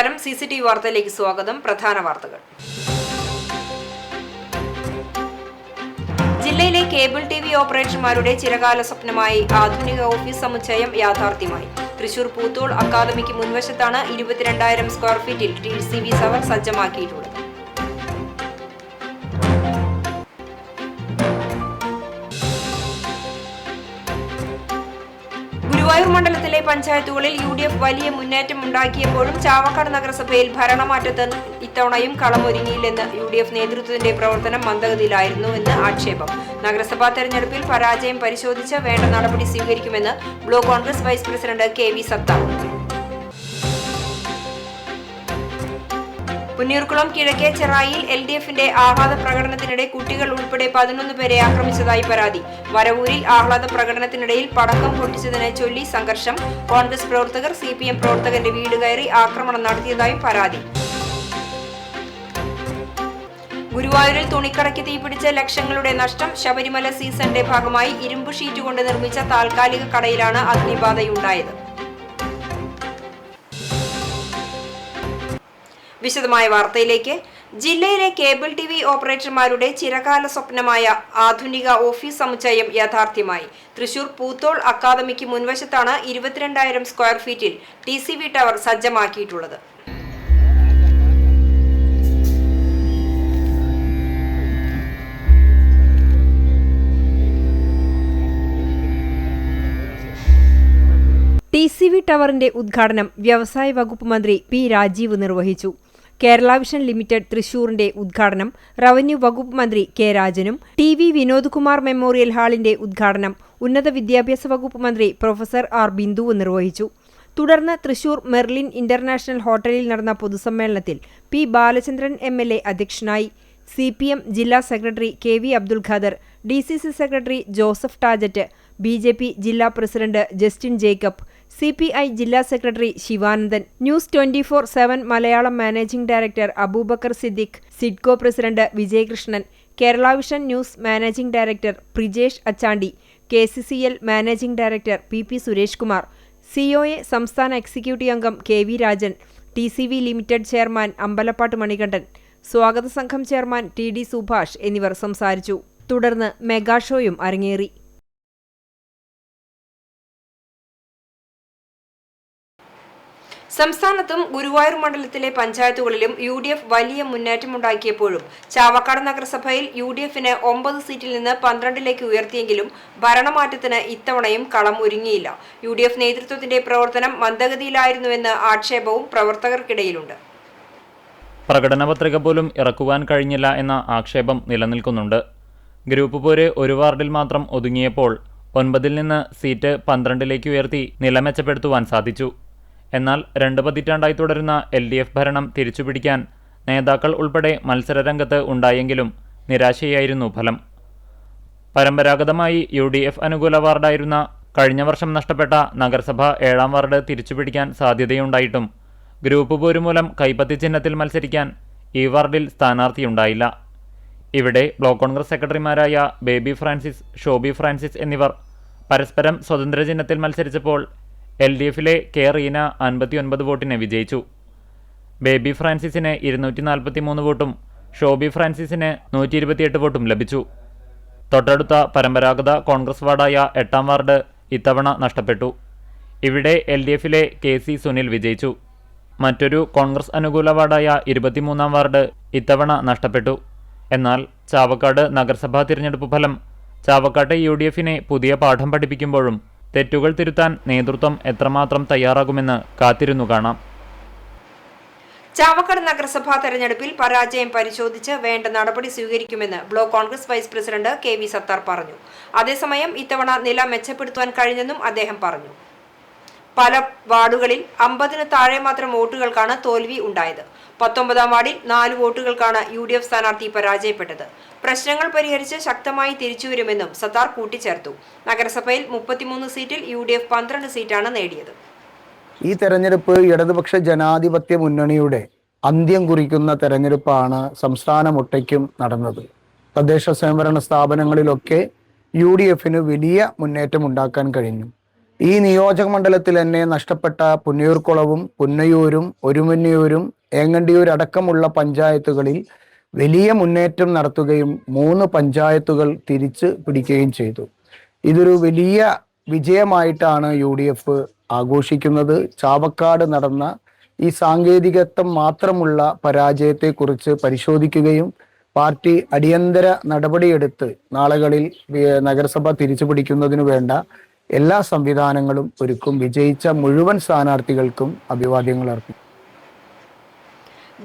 നമസ്കാരം. CCTV വാർത്തയിലേക്ക് സ്വാഗതം. പ്രധാന വാർത്തകൾ. ജില്ലയിലെ കേബിൾ TV ഓപ്പറേറ്റർമാരുടെ ചിരകാല സ്വപ്നമായി ആധുനിക ഓഫീസ് സമുച്ചയം യാഥാർത്ഥ്യമായി. തൃശൂർ പൂത്തോൾ അക്കാദമിക്ക് മുൻവശത്താണ് 22,000 സ്ക്വയർ ഫീറ്റിൽ TCV ടവർ സജ്ജമാക്കിയിട്ടുള്ളത്. ഗുരുവായൂർ മണ്ഡലത്തിലെ പഞ്ചായത്തുകളിൽ UDF വലിയ മുന്നേറ്റം ഉണ്ടാക്കിയപ്പോഴും ചാവക്കാട് നഗരസഭയിൽ ഭരണമാറ്റത്തിന് ഇത്തവണയും കളമൊരുങ്ങിയില്ലെന്ന് UDF നേതൃത്വത്തിന്റെ പ്രവർത്തനം മന്ദഗതിയിലായിരുന്നുവെന്ന് ആക്ഷേപം. നഗരസഭാ തെരഞ്ഞെടുപ്പിൽ പരാജയം പരിശോധിച്ച് വേണ്ട നടപടി സ്വീകരിക്കുമെന്ന് block Congress vice president KV Sathar. Punneerkulam കിഴക്കേ ചെറായിൽ LDFന്റെ ആഹ്ലാദ പ്രകടനത്തിനിടെ കുട്ടികൾ ഉൾപ്പെടെ 11 പേരെ ആക്രമിച്ചതായി പരാതി. വരവൂരിൽ ആഹ്ലാദ പ്രകടനത്തിനിടയിൽ പടക്കം പൊട്ടിച്ചതിനെ ചൊല്ലി സംഘർഷം. കോൺഗ്രസ് പ്രവർത്തകർ CPM പ്രവർത്തകന്റെ വീട് കയറി ആക്രമണം നടത്തിയതായും പരാതി. ഗുരുവായൂരിൽ തുണിക്കടയ്ക്ക് തീപിടിച്ച ലക്ഷങ്ങളുടെ നഷ്ടം. ശബരിമല സീസണിന്റെ ഭാഗമായി ഇരുമ്പ് ഷീറ്റ് കൊണ്ട് നിർമ്മിച്ച താൽക്കാലിക കടയിലാണ് അഗ്നിബാധയുണ്ടായത്. വിശദമായ വാർത്തയിലേക്ക്. ജില്ലയിലെ കേബിൾ TV ഓപ്പറേറ്റർമാരുടെ ചിരകാല സ്വപ്നമായ ആധുനിക ഓഫീസ് സമുച്ചയം യാഥാർത്ഥ്യമായി. തൃശൂർ പൂത്തോൾ അക്കാദമിക്ക് മുൻവശത്താണ് 22,000 സ്ക്വയർ ഫീറ്റിൽ TCV ടവർ സജ്ജമാക്കിയിട്ടുള്ളത്. TCV ടവറിന്റെ ഉദ്ഘാടനം വ്യവസായ വകുപ്പ് മന്ത്രി P. രാജീവ് നിർവഹിച്ചു. കേരള വിഷൻ ലിമിറ്റഡ് തൃശൂരിന്റെ ഉദ്ഘാടനം റവന്യൂ വകുപ്പ് മന്ത്രി K. രാജനും TV വിനോദ് കുമാർ മെമ്മോറിയൽ ഹാളിന്റെ ഉദ്ഘാടനം ഉന്നത വിദ്യാഭ്യാസ വകുപ്പ് മന്ത്രി പ്രൊഫസർ R. ബിന്ദുവും നിർവഹിച്ചു. തുടർന്ന് തൃശൂർ മെർലിൻ ഇന്റർനാഷണൽ ഹോട്ടലിൽ നടന്ന പൊതുസമ്മേളനത്തിൽ P. ബാലചന്ദ്രൻ MLA അധ്യക്ഷനായി. CPM ജില്ലാ secretary KV Abdul Khader, DCC secretary Joseph Tajet, BJP ജില്ലാ പ്രസിഡന്റ് ജസ്റ്റിൻ ജേക്കബ്, CPI ജില്ലാ secretary Sivanandan, news 24/7 Malayalam managing director Aboobacker Siddique, SIDCO president Vijayakrishnan, Kerala vision news managing director Prijesh Achandi, KCCL managing director PP Suresh Kumar, COA സംസ്ഥാന എക്സിക്യൂട്ടീവ് അംഗം KV Rajan, TCV limited chairman Ambalappattu Manikandan, സ്വാഗത സംഘം chairman TD Subhash എന്നിവർ സംസാരിച്ചു. തുടർന്ന് mega ഷോയും അരങ്ങേറി. സംസ്ഥാനത്തും ഗുരുവായൂർ മണ്ഡലത്തിലെ പഞ്ചായത്തുകളിലും UDF വലിയ മുന്നേറ്റമുണ്ടാക്കിയപ്പോഴും ചാവക്കാട് നഗരസഭയിൽ UDFന് 9 സീറ്റിൽ നിന്ന് 12ലേക്ക് ഉയർത്തിയെങ്കിലും ഭരണമാറ്റത്തിന് ഇത്തവണയും കളം ഒരുങ്ങിയില്ല. UDF നേതൃത്വത്തിന്റെ പ്രവർത്തനം മന്ദഗതിയിലായിരുന്നുവെന്ന് ആക്ഷേപവും പ്രവർത്തകർക്കിടയിലുണ്ട്. പ്രകടന പത്രിക പോലും ഇറക്കുവാൻ കഴിഞ്ഞില്ല എന്ന ആക്ഷേപം നിലനിൽക്കുന്നുണ്ട്. ഗ്രൂപ്പ് പോര് ഒരു വാർഡിൽ മാത്രം ഒതുങ്ങിയപ്പോൾ 9ൽ നിന്ന് സീറ്റ് 12ലേക്ക് ഉയർത്തി നില മെച്ചപ്പെടുത്തുവാൻ സാധിച്ചു. എന്നാൽ 2 പതിറ്റാണ്ടായി തുടരുന്ന LDF ഭരണം തിരിച്ചുപിടിക്കാൻ നേതാക്കൾ ഉൾപ്പെടെ മത്സരരംഗത്ത് ഉണ്ടായെങ്കിലും നിരാശയായിരുന്നു ഫലം. പരമ്പരാഗതമായി UDF അനുകൂല വാർഡായിരുന്ന കഴിഞ്ഞ വർഷം നഷ്ടപ്പെട്ട നഗരസഭ 7ാം വാർഡ് തിരിച്ചുപിടിക്കാൻ സാധ്യതയുണ്ടായിട്ടും ഗ്രൂപ്പ് പോര് മൂലം കൈപ്പത്തി ചിഹ്നത്തിൽ മത്സരിക്കാൻ ഈ വാർഡിൽ സ്ഥാനാർത്ഥിയുണ്ടായില്ല. ഇവിടെ ബ്ലോക്ക് കോൺഗ്രസ് സെക്രട്ടറിമാരായ ബേബി ഫ്രാൻസിസ്, ഷോബി ഫ്രാൻസിസ് എന്നിവർ പരസ്പരം സ്വതന്ത്ര ചിഹ്നത്തിൽ മത്സരിച്ചപ്പോൾ LDFലെ K. റീന 59 വോട്ടിന് വിജയിച്ചു. ബേബി ഫ്രാൻസിസിന് 243 വോട്ടും ഷോബി ഫ്രാൻസിസിന് 128 വോട്ടും ലഭിച്ചു. തൊട്ടടുത്ത പരമ്പരാഗത കോൺഗ്രസ് വാർഡായ 8ാം വാർഡ് ഇത്തവണ നഷ്ടപ്പെട്ടു. ഇവിടെ LDFലെ KC സുനിൽ വിജയിച്ചു. മറ്റൊരു കോൺഗ്രസ് അനുകൂല വാർഡായ 23ാം വാർഡ് ഇത്തവണ നഷ്ടപ്പെട്ടു. എന്നാൽ ചാവക്കാട് നഗരസഭാ തിരഞ്ഞെടുപ്പ് ഫലം ചാവക്കാട്ടെ UDFനെ പുതിയ പാഠം പഠിപ്പിക്കുമ്പോഴും തെറ്റുകൾ തിരുത്താൻ നേതൃത്വം എത്രമാത്രം തയ്യാറാകുമെന്ന് കാത്തിരുന്നു കാണാം. ചാവക്കാട് നഗരസഭാ തെരഞ്ഞെടുപ്പിൽ പരാജയം പരിശോധിച്ച് വേണ്ട നടപടി സ്വീകരിക്കുമെന്ന് block Congress vice president KV Sathar പറഞ്ഞു. അതേസമയം ഇത്തവണ നില മെച്ചപ്പെടുത്തുവാൻ കഴിഞ്ഞെന്നും അദ്ദേഹം പറഞ്ഞു. പല വാർഡുകളിൽ 50-ന് താഴെ മാത്രം വോട്ടുകൾക്കാണ് തോൽവി ഉണ്ടായത്. 19ാം വാർഡിൽ 4 വോട്ടുകൾക്കാണ് UDF സ്ഥാനാർത്ഥി പരാജയപ്പെട്ടത്. പ്രശ്നങ്ങൾ പരിഹരിച്ച് ശക്തമായി തിരിച്ചുവരുമെന്നും സത്താർ കൂട്ടിച്ചേർത്തു. നഗരസഭയിൽ 33 സീറ്റിൽ UDF 12 സീറ്റാണ് നേടിയത്. ഈ തെരഞ്ഞെടുപ്പ് ഇടതുപക്ഷ ജനാധിപത്യ മുന്നണിയുടെ അന്ത്യം കുറിക്കുന്ന തെരഞ്ഞെടുപ്പാണ് സംസ്ഥാനമൊട്ടയ്ക്കും നടന്നത്. തദ്ദേശ സ്വയംഭരണ സ്ഥാപനങ്ങളിലൊക്കെ UDFന് വലിയ മുന്നേറ്റം ഉണ്ടാക്കാൻ കഴിഞ്ഞു. ഈ നിയോജക മണ്ഡലത്തിൽ തന്നെ നഷ്ടപ്പെട്ട പുന്നയൂർക്കുളവും പുന്നയൂരും ഒരുമന്നയൂരും ഏങ്ങണ്ടിയൂർ അടക്കമുള്ള പഞ്ചായത്തുകളിൽ വലിയ മുന്നേറ്റം നടത്തുകയും 3 പഞ്ചായത്തുകൾ തിരിച്ച് പിടിക്കുകയും ചെയ്തു. ഇതൊരു വലിയ വിജയമായിട്ടാണ് UDF ആഘോഷിക്കുന്നത്. ചാവക്കാട് നടന്ന ഈ സാങ്കേതികത്വം മാത്രമുള്ള പരാജയത്തെക്കുറിച്ച് പരിശോധിക്കുകയും പാർട്ടി അടിയന്തര നടപടിയെടുത്ത് നാളുകളിൽ നഗരസഭ തിരിച്ചു പിടിക്കുന്നതിനു വേണ്ട എല്ലാ സംവിധാനങ്ങളും ഒരുക്കും. വിജയിച്ച മുഴുവൻ സ്ഥാനാർത്ഥികൾക്കും അഭിവാദ്യങ്ങൾ അർപ്പിക്കും.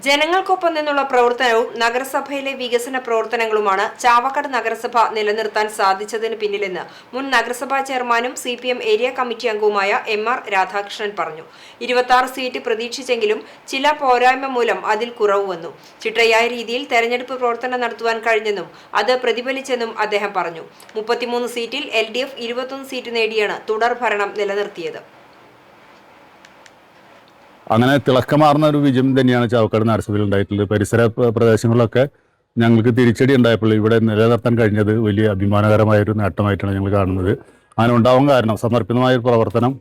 ജനങ്ങൾക്കൊപ്പം നിന്നുള്ള പ്രവർത്തനവും നഗരസഭയിലെ വികസന പ്രവർത്തനങ്ങളുമാണ് ചാവക്കാട് നഗരസഭ നിലനിർത്താൻ സാധിച്ചതിന് പിന്നിലെന്ന് മുൻ നഗരസഭാ ചെയർമാനും CPM ഏരിയ കമ്മിറ്റി അംഗവുമായ MR രാധാകൃഷ്ണൻ പറഞ്ഞു. 26 സീറ്റ് പ്രതീക്ഷിച്ചെങ്കിലും ചില പോരായ്മ മൂലം അതിൽ കുറവ് വന്നു. ചിട്ടയായ രീതിയിൽ തെരഞ്ഞെടുപ്പ് പ്രവർത്തനം നടത്തുവാൻ കഴിഞ്ഞെന്നും അത് പ്രതിഫലിച്ചെന്നും അദ്ദേഹം പറഞ്ഞു. 33 സീറ്റിൽ LDF 21 സീറ്റ് നേടിയാണ് തുടർ ഭരണം നിലനിർത്തിയത്. അങ്ങനെ തിളക്കമാർന്ന ഒരു വിജയം തന്നെയാണ് ചാവക്കാട് നഗരസഭയിൽ ഉണ്ടായിട്ടുള്ളത്. പരിസര പ്രദേശങ്ങളിലൊക്കെ ഞങ്ങൾക്ക് തിരിച്ചടി ഉണ്ടായപ്പോൾ ഇവിടെ നിലനിർത്താൻ കഴിഞ്ഞത് വലിയ അഭിമാനകരമായ ഒരു നേട്ടമായിട്ടാണ് ഞങ്ങൾ കാണുന്നത്. അങ്ങനെ ഉണ്ടാവാൻ കാരണം സമർപ്പിതമായ ഒരു പ്രവർത്തനം,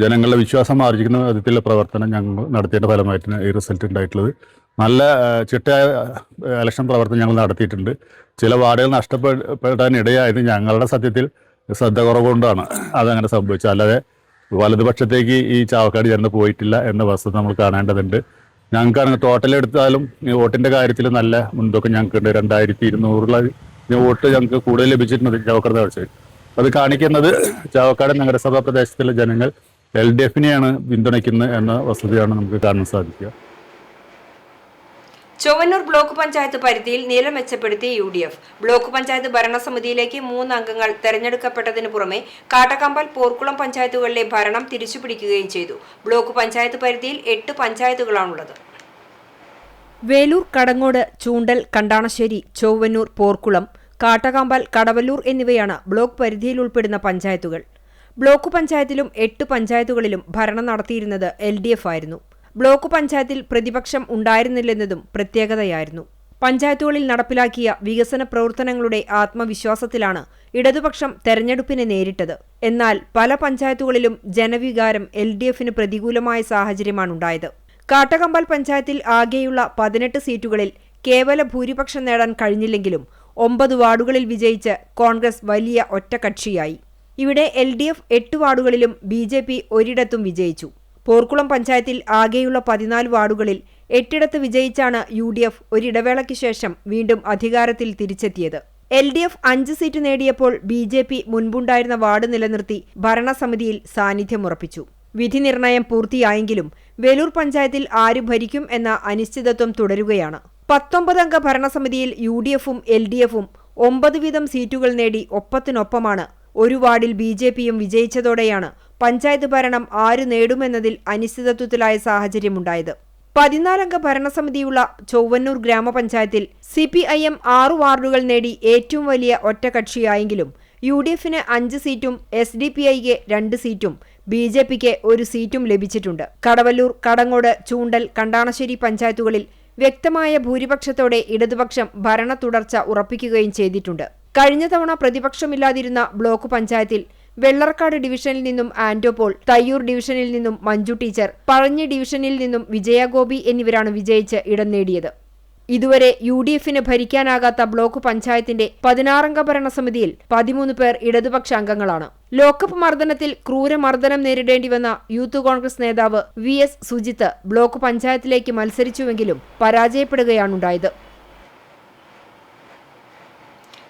ജനങ്ങളുടെ വിശ്വാസം ആർജിക്കുന്ന വിധത്തിലുള്ള പ്രവർത്തനം ഞങ്ങൾ നടത്തിയതിൻ്റെ ഫലമായിട്ടാണ് ഈ റിസൾട്ട് ഉണ്ടായിട്ടുള്ളത്. നല്ല ചിട്ടയായ ഇലക്ഷൻ പ്രവർത്തനം ഞങ്ങൾ നടത്തിയിട്ടുണ്ട്. ചില വാർഡുകൾ നഷ്ടപ്പെടാനിടയായത് ഞങ്ങളുടെ സത്യത്തിൽ ശ്രദ്ധ കുറവുകൊണ്ടാണ് അതങ്ങനെ സംഭവിച്ചത്. അല്ലാതെ വലതുപക്ഷത്തേക്ക് ഈ ചാവക്കാട് ജനത പോയിട്ടില്ല എന്ന വസ്തുത നമ്മൾ കാണേണ്ടതുണ്ട്. ഞങ്ങൾക്കാണെങ്കിൽ ടോട്ടൽ എടുത്താലും വോട്ടിൻ്റെ കാര്യത്തിൽ നല്ല മുൻതൂക്കം ഞങ്ങൾക്കുണ്ട്. 2200 വോട്ട് ഞങ്ങൾക്ക് കൂടുതൽ ലഭിച്ചിട്ടുണ്ട് ചാവക്കാട് നഗരസഭയിൽ. അത് കാണിക്കുന്നത് ചാവക്കാട് നഗരസഭാ പ്രദേശത്തിലെ ജനങ്ങൾ LDFനെയാണ് പിന്തുണയ്ക്കുന്നത് എന്ന വസ്തുതയാണ് നമുക്ക് കാണാൻ സാധിക്കുക. ചൊവ്വന്നൂർ ബ്ലോക്ക് പഞ്ചായത്ത് പരിധിയിൽ നില മെച്ചപ്പെടുത്തി UDF. ബ്ലോക്ക് പഞ്ചായത്ത് ഭരണസമിതിയിലേക്ക് 3 അംഗങ്ങൾ തെരഞ്ഞെടുക്കപ്പെട്ടതിനു പുറമെ കാട്ടക്കമ്പൽ, പോർക്കുളം പഞ്ചായത്തുകളിലെ ഭരണം തിരിച്ചുപിടിക്കുകയും ചെയ്തു. ബ്ലോക്ക് പഞ്ചായത്ത് പരിധിയിൽ 8 പഞ്ചായത്തുകളാണുള്ളത്. വേലൂർ, കടങ്ങോട്, ചൂണ്ടൽ, കണ്ടാണശ്ശേരി, ചൊവ്വന്നൂർ, പോർക്കുളം, കാട്ടകമ്പൽ, കടവല്ലൂർ എന്നിവയാണ് ബ്ലോക്ക് പരിധിയിൽ ഉൾപ്പെടുന്ന പഞ്ചായത്തുകൾ. ബ്ലോക്ക് പഞ്ചായത്തിലും 8 പഞ്ചായത്തുകളിലും ഭരണം നടത്തിയിരുന്നത് LDF ആയിരുന്നു. ബ്ലോക്ക് പഞ്ചായത്തിൽ പ്രതിപക്ഷം ഉണ്ടായിരുന്നില്ലെന്നതും പ്രത്യേകതയായിരുന്നു. പഞ്ചായത്തുകളിൽ നടപ്പിലാക്കിയ വികസന പ്രവർത്തനങ്ങളുടെ ആത്മവിശ്വാസത്തിലാണ് ഇടതുപക്ഷം തെരഞ്ഞെടുപ്പിനെ നേരിട്ടത്. എന്നാൽ പല പഞ്ചായത്തുകളിലും ജനവികാരം LDFന് പ്രതികൂലമായ സാഹചര്യമാണുണ്ടായത്. കാട്ടകമ്പൽ പഞ്ചായത്തിൽ ആകെയുള്ള 18 സീറ്റുകളിൽ കേവല ഭൂരിപക്ഷം നേടാൻ കഴിഞ്ഞില്ലെങ്കിലും 9 വാർഡുകളിൽ വിജയിച്ച് കോൺഗ്രസ് വലിയ ഒറ്റക്കക്ഷിയായി. ഇവിടെ LDF 8 വാർഡുകളിലും BJP ഒരിടത്തും വിജയിച്ചു. പോർക്കുളം പഞ്ചായത്തിൽ ആകെയുള്ള 14 വാർഡുകളിൽ 8 വിജയിച്ചാണ് UDF ഒരിടവേളയ്ക്ക് ശേഷം വീണ്ടും അധികാരത്തിൽ തിരിച്ചെത്തിയത്. LDF 5 സീറ്റ് നേടിയപ്പോൾ BJP മുൻപുണ്ടായിരുന്ന വാർഡ് നിലനിർത്തി ഭരണസമിതിയിൽ സാന്നിധ്യമുറപ്പിച്ചു. വിധി നിർണയം പൂർത്തിയായെങ്കിലും വേലൂർ പഞ്ചായത്തിൽ ആര് ഭരിക്കും എന്ന അനിശ്ചിതത്വം തുടരുകയാണ്. 19 അംഗ ഭരണസമിതിയിൽ UDFും LDFും 9 വീതം സീറ്റുകൾ നേടി ഒപ്പത്തിനൊപ്പമാണ്. ഒരു വാർഡിൽ BJPയും വിജയിച്ചതോടെയാണ് പഞ്ചായത്ത് ഭരണം ആര് നേടുമെന്നതിൽ അനിശ്ചിതത്വത്തിലായ സാഹചര്യമുണ്ടായത്. 14 അംഗ ഭരണസമിതിയുള്ള ചൊവ്വന്നൂർ ഗ്രാമപഞ്ചായത്തിൽ CPIM 6 വാർഡുകൾ നേടി ഏറ്റവും വലിയ ഒറ്റക്കക്ഷിയായെങ്കിലും UDFന് 5 സീറ്റും SDPIക്ക് 2 സീറ്റും BJPക്ക് 1 സീറ്റും ലഭിച്ചിട്ടുണ്ട്. കടവല്ലൂർ, കടങ്ങോട്, ചൂണ്ടൽ, കണ്ടാണശ്ശേരി പഞ്ചായത്തുകളിൽ വ്യക്തമായ ഭൂരിപക്ഷത്തോടെ ഇടതുപക്ഷം ഭരണ തുടർച്ച ഉറപ്പിക്കുകയും ചെയ്തിട്ടുണ്ട്. കഴിഞ്ഞ തവണ പ്രതിപക്ഷമില്ലാതിരുന്ന ബ്ലോക്ക് പഞ്ചായത്തിൽ വെള്ളർക്കാട് ഡിവിഷനിൽ നിന്നും ആന്റോ പോൾ, തയ്യൂർ ഡിവിഷനിൽ നിന്നും മഞ്ജു ടീച്ചർ, പഴഞ്ഞി ഡിവിഷനിൽ നിന്നും വിജയഗോപി എന്നിവരാണ് വിജയിച്ച് ഇടം നേടിയത്. ഇതുവരെ UDFന് ഭരിക്കാനാകാത്ത ബ്ലോക്ക് പഞ്ചായത്തിന്റെ 16 അംഗ ഭരണസമിതിയിൽ 13 പേർ ഇടതുപക്ഷ അംഗങ്ങളാണ്. ലോക്കപ്പ് മർദ്ദനത്തിൽ ക്രൂരമർദ്ദനം നേരിടേണ്ടി വന്ന യൂത്ത് കോൺഗ്രസ് നേതാവ് VS സുജിത്ത് ബ്ലോക്ക് പഞ്ചായത്തിലേക്ക് മത്സരിച്ചുവെങ്കിലും പരാജയപ്പെടുകയാണുണ്ടായത്.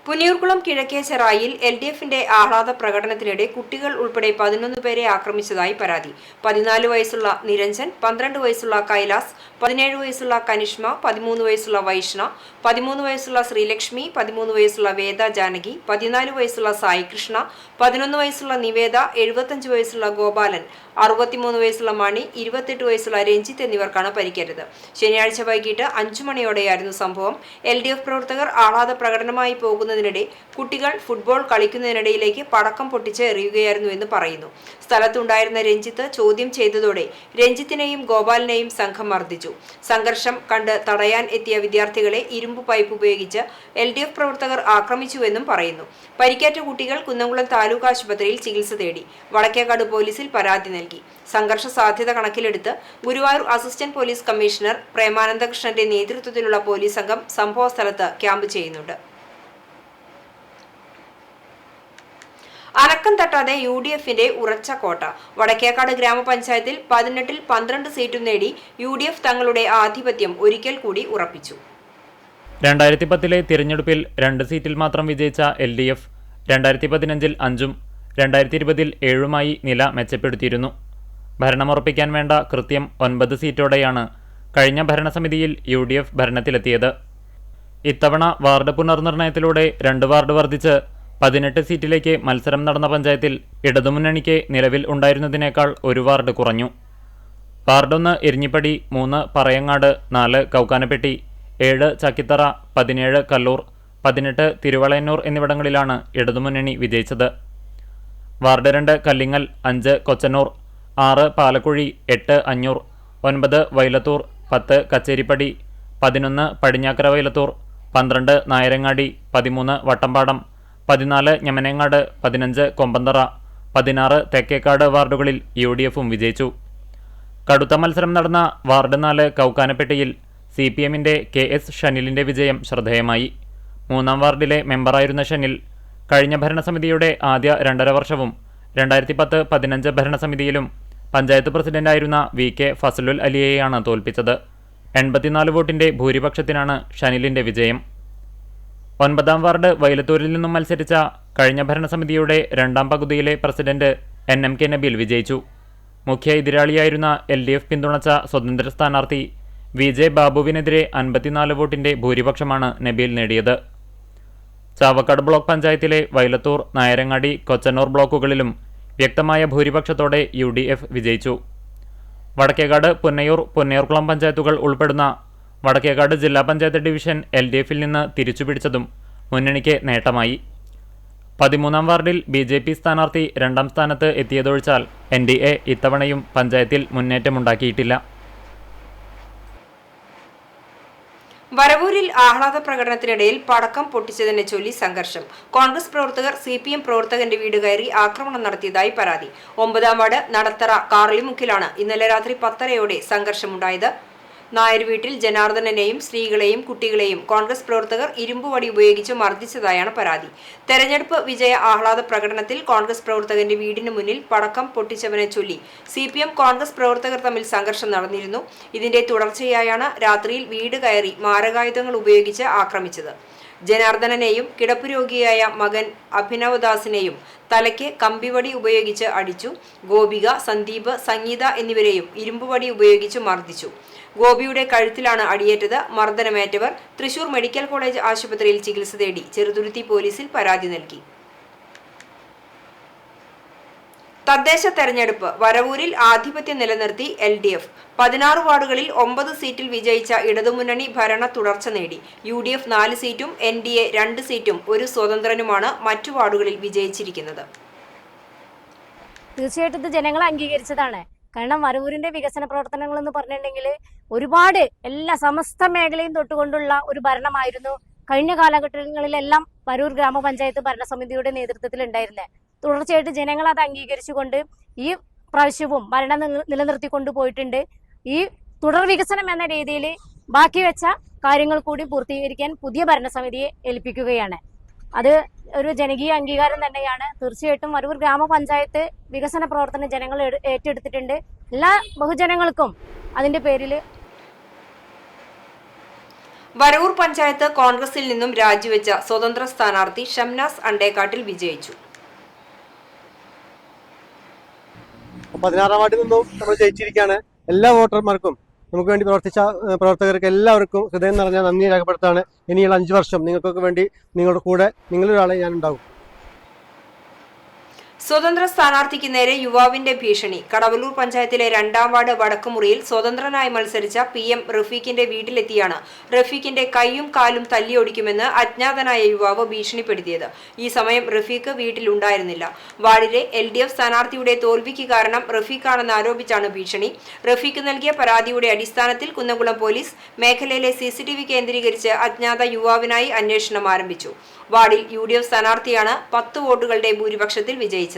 പുന്നയൂർക്കുളം കിഴക്കേ ചെറായിൽ LDFന്റെ ആഹ്ലാദ പ്രകടനത്തിനിടെ കുട്ടികൾ ഉൾപ്പെടെ 11 പേരെ ആക്രമിച്ചതായി പരാതി. 14 വയസ്സുള്ള നിരഞ്ജൻ, 12 വയസ്സുള്ള കൈലാസ്, 17 വയസ്സുള്ള കനിഷ്മ, 13 വയസ്സുള്ള വൈഷ്ണ, 13 വയസ്സുള്ള ശ്രീലക്ഷ്മി, 13 വയസ്സുള്ള വേദ ജാനകി, 14 വയസ്സുള്ള സായി കൃഷ്ണ, 11 വയസ്സുള്ള നിവേദ, 75 വയസ്സുള്ള ഗോപാലൻ, 63 വയസ്സുള്ള മണി, 28 വയസ്സുള്ള രഞ്ജിത്ത് എന്നിവർക്കാണ് പരിക്കേറ്റത്. ശനിയാഴ്ച വൈകിട്ട് 5 മണിയോടെയായിരുന്നു സംഭവം. LDF പ്രവർത്തകർ ആഹ്ലാദ പ്രകടനമായി പോകുന്നതിനിടെ പോകുന്നതിനിടെ കുട്ടികൾ ഫുട്ബോൾ കളിക്കുന്നതിനിടയിലേക്ക് പടക്കം പൊട്ടിച്ച് എറിയുകയായിരുന്നുവെന്ന് പറയുന്നു. സ്ഥലത്തുണ്ടായിരുന്ന രഞ്ജിത്ത് ചോദ്യം ചെയ്തതോടെ രഞ്ജിത്തിനെയും ഗോപാലിനെയും സംഘം മർദ്ദിച്ചു. സംഘർഷം കണ്ട് തടയാൻ എത്തിയ വിദ്യാർത്ഥികളെ ഇരുമ്പ് പൈപ്പ് ഉപയോഗിച്ച് LDF പ്രവർത്തകർ ആക്രമിച്ചുവെന്നും പറയുന്നു. പരിക്കേറ്റ കുട്ടികൾ കുന്നംകുളം താലൂക്ക് ആശുപത്രിയിൽ ചികിത്സ തേടി. വടക്കേക്കാട് പോലീസിൽ പരാതി നൽകി. സംഘർഷ സാധ്യത കണക്കിലെടുത്ത് ഗുരുവായൂർ അസിസ്റ്റന്റ് പോലീസ് കമ്മീഷണർ പ്രേമാനന്ദകൃഷ്ണന്റെ നേതൃത്വത്തിലുള്ള പോലീസ് സംഘം സംഭവസ്ഥലത്ത് ക്യാമ്പ് ചെയ്യുന്നുണ്ട്. അനക്കം തട്ടാതെ UDFന്റെ ഉറച്ച കോട്ട. വടക്കേക്കാട് ഗ്രാമപഞ്ചായത്തിൽ 18-ൽ 12 സീറ്റും നേടി UDF തങ്ങളുടെ ആധിപത്യം ഒരിക്കൽ കൂടി ഉറപ്പിച്ചു. 2010-ലെ തിരഞ്ഞെടുപ്പിൽ 2 സീറ്റിൽ മാത്രം വിജയിച്ച LDF 2015-ൽ 5-ഉം 2020-ൽ 7-മായി നില മെച്ചപ്പെടുത്തിയിരുന്നു. ഭരണമുറപ്പിക്കാൻ വേണ്ട കൃത്യം 9 സീറ്റോടെയാണ് കഴിഞ്ഞ ഭരണസമിതിയിൽ UDF ഭരണത്തിലെത്തിയത്. ഇത്തവണ വാർഡ് പുനർനിർണയത്തിലൂടെ 2 വാർഡ് വർദ്ധിച്ച് 18 സീറ്റിലേക്ക് മത്സരം നടന്ന പഞ്ചായത്തിൽ ഇടതുമുന്നണിക്ക് നിലവിൽ ഉണ്ടായിരുന്നതിനേക്കാൾ 1 വാർഡ് കുറഞ്ഞു. വാർഡ് 1 എരിഞ്ഞിപ്പടി, 3 പറയങ്ങാട്, 4 കൗക്കാനപ്പെട്ടി, 7 ചക്കിത്തറ, 17 കല്ലൂർ, 18 തിരുവളയന്നൂർ എന്നിവിടങ്ങളിലാണ് ഇടതുമുന്നണി വിജയിച്ചത്. വാർഡ് 2 കല്ലിങ്ങൽ, 5 കൊച്ചന്നൂർ, 6 പാലക്കുഴി, 8 അഞ്ഞൂർ, 9 വൈലത്തൂർ, 10 കച്ചേരിപ്പടി, 11 പടിഞ്ഞാക്കര വൈലത്തൂർ, 12 നായരങ്ങാടി, 13 വട്ടമ്പാടം, 14 ഞമനേങ്ങാട്, 15 കൊമ്പന്തറ, 16 തെക്കേക്കാട് വാർഡുകളിൽ UDFും വിജയിച്ചു. കടുത്ത മത്സരം നടന്ന വാർഡ് 4 കൗക്കാനപ്പെട്ടിയിൽ CPMന്റെ KS ഷനിലിന്റെ വിജയം ശ്രദ്ധേയമായി. 3-ാം വാർഡിലെ മെമ്പറായിരുന്ന ഷനിൽ കഴിഞ്ഞ ഭരണസമിതിയുടെ ആദ്യ 2.5 വർഷവും 2010-15 ഭരണസമിതിയിലും പഞ്ചായത്ത് പ്രസിഡന്റായിരുന്ന VK ഫസലുൽ അലിയെയാണ് തോൽപ്പിച്ചത്. 84 വോട്ടിന്റെ ഭൂരിപക്ഷത്തിനാണ് ഷനിലിന്റെ വിജയം. 9-ാം വാർഡ് വൈലത്തൂരിൽ നിന്നും മത്സരിച്ച കഴിഞ്ഞ ഭരണസമിതിയുടെ 2-ാം പകുതിയിലെ പ്രസിഡന്റ് NMK നബീൽ വിജയിച്ചു. മുഖ്യ എതിരാളിയായിരുന്ന LDF പിന്തുണച്ച സ്വതന്ത്ര സ്ഥാനാർത്ഥി VJ ബാബുവിനെതിരെ 54 വോട്ടിന്റെ ഭൂരിപക്ഷമാണ് നബീൽ നേടിയത്. ചാവക്കാട് ബ്ലോക്ക് പഞ്ചായത്തിലെ വൈലത്തൂർ, നായരങ്ങാടി, കൊച്ചന്നൂർ ബ്ലോക്കുകളിലും വ്യക്തമായ ഭൂരിപക്ഷത്തോടെ UDF വിജയിച്ചു. വടക്കേക്കാട്, പുന്നയൂർ, പുന്നയൂർക്കുളം പഞ്ചായത്തുകൾ ഉൾപ്പെടുന്ന വടക്കേക്കാട് ജില്ലാ പഞ്ചായത്ത് ഡിവിഷൻ LDFൽ നിന്ന് തിരിച്ചുപിടിച്ചതും മുന്നണിക്ക് നേട്ടമായി. 13-ാം വാർഡിൽ BJP സ്ഥാനാർത്ഥി 2-ാം സ്ഥാനത്ത് എത്തിയതൊഴിച്ചാൽ NDA ഇത്തവണയും പഞ്ചായത്തിൽ മുന്നേറ്റമുണ്ടാക്കിയിട്ടില്ല. വരവൂരിൽ ആഹ്ലാദ പ്രകടനത്തിനിടയിൽ പടക്കം പൊട്ടിച്ചതിനെ ചൊല്ലി സംഘർഷം. കോൺഗ്രസ് പ്രവർത്തകർ CPM പ്രവർത്തകന്റെ വീട് കയറി ആക്രമണം നടത്തിയതായി പരാതി. 9-ാം വാർഡ് നടത്തറ കാർളിമുക്കിലാണ് ഇന്നലെ രാത്രി 10:30-ഓടെ സംഘർഷമുണ്ടായത്. നായർ വീട്ടിൽ ജനാർദ്ദനെയും സ്ത്രീകളെയും കുട്ടികളെയും കോൺഗ്രസ് പ്രവർത്തകർ ഇരുമ്പുവടി ഉപയോഗിച്ച് മർദ്ദിച്ചതായാണ് പരാതി. തെരഞ്ഞെടുപ്പ് വിജയ ആഹ്ലാദ പ്രകടനത്തിൽ കോൺഗ്രസ് പ്രവർത്തകന്റെ വീടിന് മുന്നിൽ പടക്കം പൊട്ടിച്ചവനെ ചൊല്ലി CPM കോൺഗ്രസ് പ്രവർത്തകർ തമ്മിൽ സംഘർഷം നടന്നിരുന്നു. ഇതിന്റെ തുടർച്ചയായാണ് രാത്രിയിൽ വീട് കയറി മാരകായുധങ്ങൾ ഉപയോഗിച്ച് ആക്രമിച്ചത്. ജനാർദ്ദനെയും കിടപ്പുരോഗിയായ മകൻ അഭിനവദാസിനെയും തലയ്ക്ക് കമ്പിവടി ഉപയോഗിച്ച് അടിച്ചു. ഗോപിക, സന്ദീപ്, സംഗീത എന്നിവരെയും ഇരുമ്പുവടി ഉപയോഗിച്ച് മർദ്ദിച്ചു. ഗോപിയുടെ കഴുത്തിലാണ് അടിയേറ്റത്. മർദ്ദനമേറ്റവർ തൃശൂർ മെഡിക്കൽ കോളേജ് ആശുപത്രിയിൽ ചികിത്സ തേടി ചെറുതുരുത്തി പോലീസിൽ പരാതി നൽകി. തദ്ദേശ തെരഞ്ഞെടുപ്പ്. വരവൂരിൽ ആധിപത്യം നിലനിർത്തി LDF. 16 വാർഡുകളിൽ 9 സീറ്റിൽ വിജയിച്ച ഇടതുമുന്നണി ഭരണ തുടർച്ച നേടി. UDF 4 സീറ്റും NDA 2 സീറ്റും ഒരു സ്വതന്ത്രനുമാണ് മറ്റു വാർഡുകളിൽ വിജയിച്ചിരിക്കുന്നത്. തീർച്ചയായിട്ടും ഇത് ജനങ്ങൾ അംഗീകരിച്ചതാണ്. കാരണം വരവൂരിന്റെ വികസന പ്രവർത്തനങ്ങൾ എന്ന് പറഞ്ഞിട്ടുണ്ടെങ്കിൽ ഒരുപാട് എല്ലാ സമസ്ത മേഖലയും തൊട്ടുകൊണ്ടുള്ള ഒരു ഭരണമായിരുന്നു കഴിഞ്ഞ കാലഘട്ടങ്ങളിലെല്ലാം വരൂർ ഗ്രാമപഞ്ചായത്ത് ഭരണസമിതിയുടെ നേതൃത്വത്തിൽ ഉണ്ടായിരുന്നത്. തുടർച്ചയായിട്ട് ജനങ്ങൾ അത് അംഗീകരിച്ചുകൊണ്ട് ഈ പ്രാവശ്യവും ഭരണം നിലനിർത്തിക്കൊണ്ടു പോയിട്ടുണ്ട്. ഈ തുടർ വികസനം എന്ന രീതിയിൽ ബാക്കി വെച്ച കാര്യങ്ങൾ കൂടി പൂർത്തീകരിക്കാൻ പുതിയ ഭരണസമിതിയെ ഏൽപ്പിക്കുകയാണ്. അത് ഒരു ജനകീയ അംഗീകാരം തന്നെയാണ്. തീർച്ചയായിട്ടും വരൂർ ഗ്രാമപഞ്ചായത്ത് വികസന പ്രവർത്തനം ജനങ്ങൾ ഏറ്റെടുത്തിട്ടുണ്ട്. എല്ലാ ബഹുജനങ്ങൾക്കും അതിന്റെ പേരിൽ വരവൂർ പഞ്ചായത്ത് കോൺഗ്രസിൽ നിന്നും രാജിവെച്ച സ്വതന്ത്ര സ്ഥാനാർത്ഥി ഷംനാസ് അണ്ടേക്കാട്ടിൽ വിജയിച്ചു. 16-ാം വാർഡിൽ നിന്നും നമ്മൾ ജയിച്ചിരിക്കുകയാണ്. എല്ലാ വോട്ടർമാർക്കും നമുക്ക് വേണ്ടി പ്രവർത്തിച്ച പ്രവർത്തകർക്ക് എല്ലാവർക്കും ഹൃദയം നിറഞ്ഞ നന്ദി രേഖപ്പെടുത്താണ്. ഇനിയുള്ള 5 വർഷം നിങ്ങൾക്കൊക്കെ വേണ്ടി നിങ്ങളുടെ കൂടെ നിങ്ങളൊരാളെ ഞാൻ ഉണ്ടാവും. സ്വതന്ത്ര സ്ഥാനാർത്ഥിക്ക് നേരെ യുവാവിന്റെ ഭീഷണി. കടവല്ലൂർ പഞ്ചായത്തിലെ 2ാം വാർഡ് വടക്കുമുറിയിൽ സ്വതന്ത്രനായി മത്സരിച്ച PM റഫീഖിന്റെ വീട്ടിലെത്തിയാണ് റഫീഖിന്റെ കൈയും കാലും തല്ലിയൊടിക്കുമെന്ന് അജ്ഞാതനായ യുവാവ് ഭീഷണിപ്പെടുത്തിയത്. ഈ സമയം റഫീഖ് വീട്ടിലുണ്ടായിരുന്നില്ല. വാർഡിലെ LDF സ്ഥാനാർത്ഥിയുടെ തോൽവിക്ക് കാരണം റഫീഖാണെന്ന് ആരോപിച്ചാണ് ഭീഷണി. റഫീഖ് നൽകിയ പരാതിയുടെ അടിസ്ഥാനത്തിൽ കുന്നംകുളം പോലീസ് മേഖലയിലെ CCTV കേന്ദ്രീകരിച്ച് അജ്ഞാത യുവാവിനായി അന്വേഷണം ആരംഭിച്ചു. വാർഡിൽ UDF സ്ഥാനാർത്ഥിയാണ് 10 വോട്ടുകളുടെ ഭൂരിപക്ഷത്തിൽ വിജയിച്ചത്.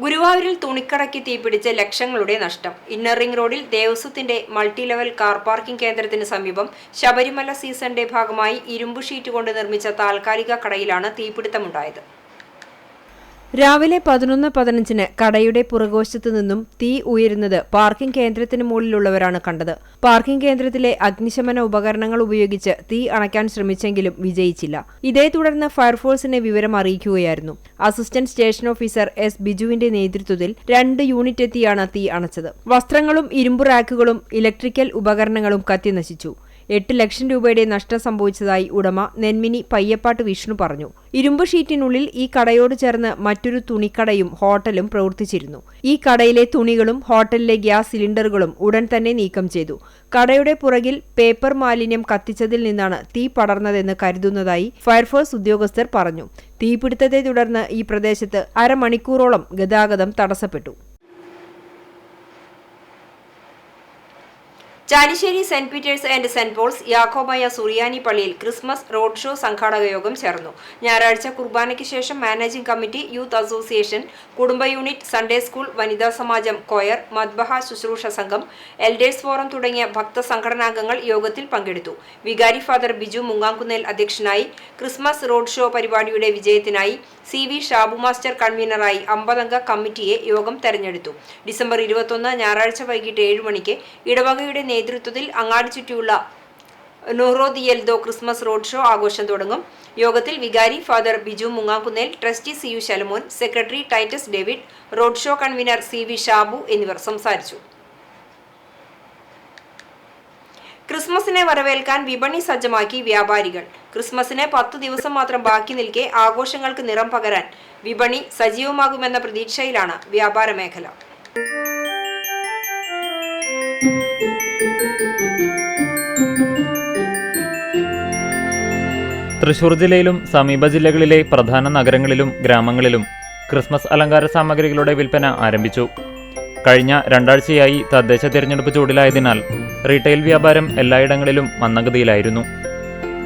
ഗുരുവായൂരിൽ തുണിക്കടയ്ക്ക് തീപിടിച്ച് ലക്ഷങ്ങളുടെ നഷ്ടം. ഇന്നർ റിംഗ് റോഡിൽ ദേവസ്വത്തിന്റെ മൾട്ടി ലെവൽ കാർ പാർക്കിംഗ് കേന്ദ്രത്തിന് സമീപം ശബരിമല സീസണിന്റെ ഭാഗമായി ഇരുമ്പ് ഷീറ്റ് കൊണ്ട് നിർമ്മിച്ച താൽക്കാലിക കടയിലാണ് തീപിടുത്തമുണ്ടായത്. രാവിലെ 11:15 കടയുടെ പുറകുവശത്തു നിന്നും തീ ഉയരുന്നത് പാർക്കിംഗ് കേന്ദ്രത്തിന് മുകളിലുള്ളവരാണ് കണ്ടത്. പാർക്കിംഗ് കേന്ദ്രത്തിലെ അഗ്നിശമന ഉപകരണങ്ങൾ ഉപയോഗിച്ച് തീ അണയ്ക്കാൻ ശ്രമിച്ചെങ്കിലും വിജയിച്ചില്ല. ഇതേ തുടർന്ന് ഫയർഫോഴ്സിനെ വിവരം അറിയിക്കുകയായിരുന്നു. Assistant station officer S. ബിജുവിന്റെ നേതൃത്വത്തിൽ 2 യൂണിറ്റ് എത്തിയാണ് തീ അണച്ചത്. വസ്ത്രങ്ങളും ഇരുമ്പ് റാക്കുകളും ഇലക്ട്രിക്കൽ ഉപകരണങ്ങളും കത്തിനശിച്ചു. 8 ലക്ഷം രൂപയുടെ നഷ്ടം സംഭവിച്ചതായി ഉടമ നെന്മിനി പയ്യപ്പാട്ട് വിഷ്ണു പറഞ്ഞു. ഇരുമ്പ് ഷീറ്റിനുള്ളിൽ ഈ കടയോട് ചേർന്ന് മറ്റൊരു തുണിക്കടയും ഹോട്ടലും പ്രവർത്തിച്ചിരുന്നു. ഈ കടയിലെ തുണികളും ഹോട്ടലിലെ ഗ്യാസ് സിലിണ്ടറുകളും ഉടൻ തന്നെ നീക്കം ചെയ്തു. കടയുടെ പുറകിൽ പേപ്പർ മാലിന്യം കത്തിച്ചതിൽ നിന്നാണ് തീ പടർന്നതെന്ന് കരുതുന്നതായി ഫയർഫോഴ്സ് ഉദ്യോഗസ്ഥർ പറഞ്ഞു. തീപിടുത്തത്തെ തുടർന്ന് ഈ പ്രദേശത്ത് അരമണിക്കൂറോളം ഗതാഗതം തടസ്സപ്പെട്ടു. Chalissery saint Peter's and saint Paul's Yakobaya Suriyani പള്ളിയിൽ ക്രിസ്മസ് റോഡ് ഷോ സംഘാടക യോഗം ചേർന്നു. ഞായറാഴ്ച കുർബാനയ്ക്ക് ശേഷം മാനേജിംഗ് കമ്മിറ്റി, യൂത്ത് അസോസിയേഷൻ, കുടുംബ യൂണിറ്റ്, സൺഡേ സ്കൂൾ, വനിതാ സമാജം, കൊയർ, മദ്ബഹ ശുശ്രൂഷ സംഘം, എൽഡേഴ്സ് ഫോറം തുടങ്ങിയ ഭക്ത സംഘടനാംഗങ്ങൾ യോഗത്തിൽ പങ്കെടുത്തു. വികാരി ഫാദർ ബിജു മുങ്ങാംകുന്നേൽ അധ്യക്ഷനായി. ക്രിസ്മസ് റോഡ് ഷോ പരിപാടിയുടെ വിജയത്തിനായി CV ഷാബു മാസ്റ്റർ കൺവീനറായി 50-അംഗ കമ്മിറ്റിയെ യോഗം തെരഞ്ഞെടുത്തു. ഡിസംബർ 21 ഞായറാഴ്ച വൈകിട്ട് 7 മണിക്ക് ഇടവകയുടെ നേതൃത്വത്തിൽ അങ്ങാടി ചുറ്റിയുള്ള നൂറോ ദിയൽദോ ക്രിസ്മസ് റോഡ് ഷോ ആഘോഷം തുടങ്ങും. യോഗത്തിൽ വികാരി father Biju Mungamkunnel, trustee CU Shalamon, secretary Titus David, road show convener CV Shabu എന്നിവർ സംസാരിച്ചു. ക്രിസ്മസിനെ വരവേൽക്കാൻ വിപണി സജ്ജമാക്കി വ്യാപാരികൾ. ക്രിസ്മസിന് 10 ദിവസം മാത്രം ബാക്കി നിൽക്കെ ആഘോഷങ്ങൾക്ക് നിറം പകരാൻ വിപണി സജീവമാകുമെന്ന പ്രതീക്ഷയിലാണ് വ്യാപാര മേഖല. തൃശൂർ ജില്ലയിലും സമീപ ജില്ലകളിലെ പ്രധാന നഗരങ്ങളിലും ഗ്രാമങ്ങളിലും ക്രിസ്മസ് അലങ്കാര സാമഗ്രികളുടെ വിൽപ്പന ആരംഭിച്ചു. കഴിഞ്ഞ 2 ആഴ്ചയായി തദ്ദേശ തിരഞ്ഞെടുപ്പ് ചൂടിലായതിനാൽ റീറ്റെയിൽ വ്യാപാരം എല്ലായിടങ്ങളിലും മന്ദഗതിയിലായിരുന്നു.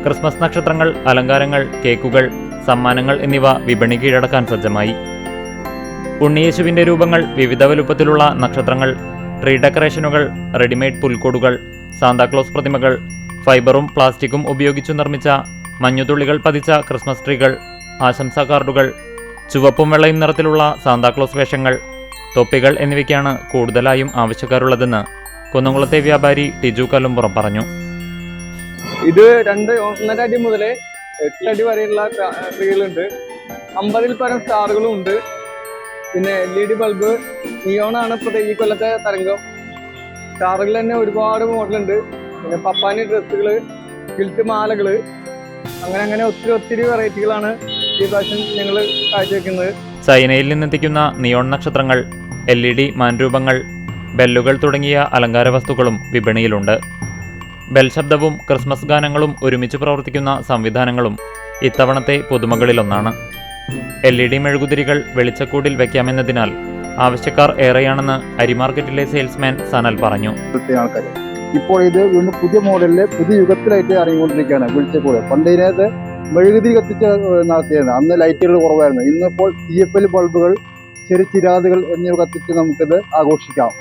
ക്രിസ്മസ് നക്ഷത്രങ്ങൾ, അലങ്കാരങ്ങൾ, കേക്കുകൾ, സമ്മാനങ്ങൾ എന്നിവ വിപണി കീഴടക്കാൻ സജ്ജമായി. ഉണ്ണിയേശുവിന്റെ രൂപങ്ങൾ, വിവിധ വലുപ്പത്തിലുള്ള നക്ഷത്രങ്ങൾ, ട്രീ ഡെക്കറേഷനുകൾ, റെഡിമെയ്ഡ് പുൽക്കൂടുകൾ, സാന്താക്ലോസ് പ്രതിമകൾ, ഫൈബറും പ്ലാസ്റ്റിക്കും ഉപയോഗിച്ചു നിർമ്മിച്ച മഞ്ഞുതുള്ളികൾ പതിച്ച ക്രിസ്മസ് ട്രീകൾ, ആശംസാ കാർഡുകൾ, ചുവപ്പും വെള്ളയും നിറത്തിലുള്ള സാന്താക്ലോസ് വേഷങ്ങൾ, തൊപ്പികൾ എന്നിവയ്ക്കാണ് കൂടുതലായും ആവശ്യക്കാരുള്ളതെന്ന് കുന്നംകുളത്തെ വ്യാപാരി ടിജു കല്ലുംപുറം പറഞ്ഞു. ഇത് 1.5 അടി മുതൽ 8 അടി വരെയുള്ള ട്രീകളുണ്ട്. 50-ൽ പരം സ്റ്റാറുകളും ഉണ്ട്. പിന്നെ LED ബൾബ്, നിയോണാണ് ഇപ്പോൾ ഈ കൊല്ലത്തെ തരംഗം. സ്റ്റാറുകൾ തന്നെ ഒരുപാട് മോഡലുണ്ട്. പിന്നെ പപ്പാനി ഡ്രസ്സുകൾ, ഗിൽറ്റ് മാലകൾ, അങ്ങനെ ഒത്തിരി വെറൈറ്റികളാണ് ഈ പ്രാവശ്യം ഞങ്ങൾ കാഴ്ചവെക്കുന്നത്. ചൈനയിൽ നിന്നെത്തിക്കുന്ന നിയോൺ നക്ഷത്രങ്ങൾ, LED മാൻരൂപങ്ങൾ, ബെല്ലുകൾ തുടങ്ങിയ അലങ്കാര വസ്തുക്കളും വിപണിയിലുണ്ട്. ബെൽ ശബ്ദവും ക്രിസ്മസ് ഗാനങ്ങളും ഒരുമിച്ച് പ്രവർത്തിക്കുന്ന സംവിധാനങ്ങളും ഇത്തവണത്തെ പുതുമകളിലൊന്നാണ്. LED മെഴുകുതിരികൾ വെളിച്ചക്കൂടിൽ വയ്ക്കാമെന്നതിനാൽ ആവശ്യക്കാർ ഏറെയാണെന്ന് അരിമാർക്കറ്റിലെ സെയിൽസ്മാൻ സനൽ പറഞ്ഞു. ഇപ്പോൾ ഇത് പുതിയ മോഡലില് പുതിയ യുഗത്തിലായിട്ട് ഇറങ്ങിക്കൊണ്ടിരിക്കുകയാണ് വെളിച്ചക്കൂട്. പണ്ട് ഇതിനകത്ത് മെഴുകുതിരി കത്തിച്ച് നടത്തിയത്, അന്ന് ലൈറ്റുകൾ കുറവായിരുന്നു. ഇന്നിപ്പോൾ CFL ബൾബുകൾ, ചെറു ചിരാതുകൾ എന്നിവ കത്തിച്ച് നമുക്കിത് ആഘോഷിക്കാം.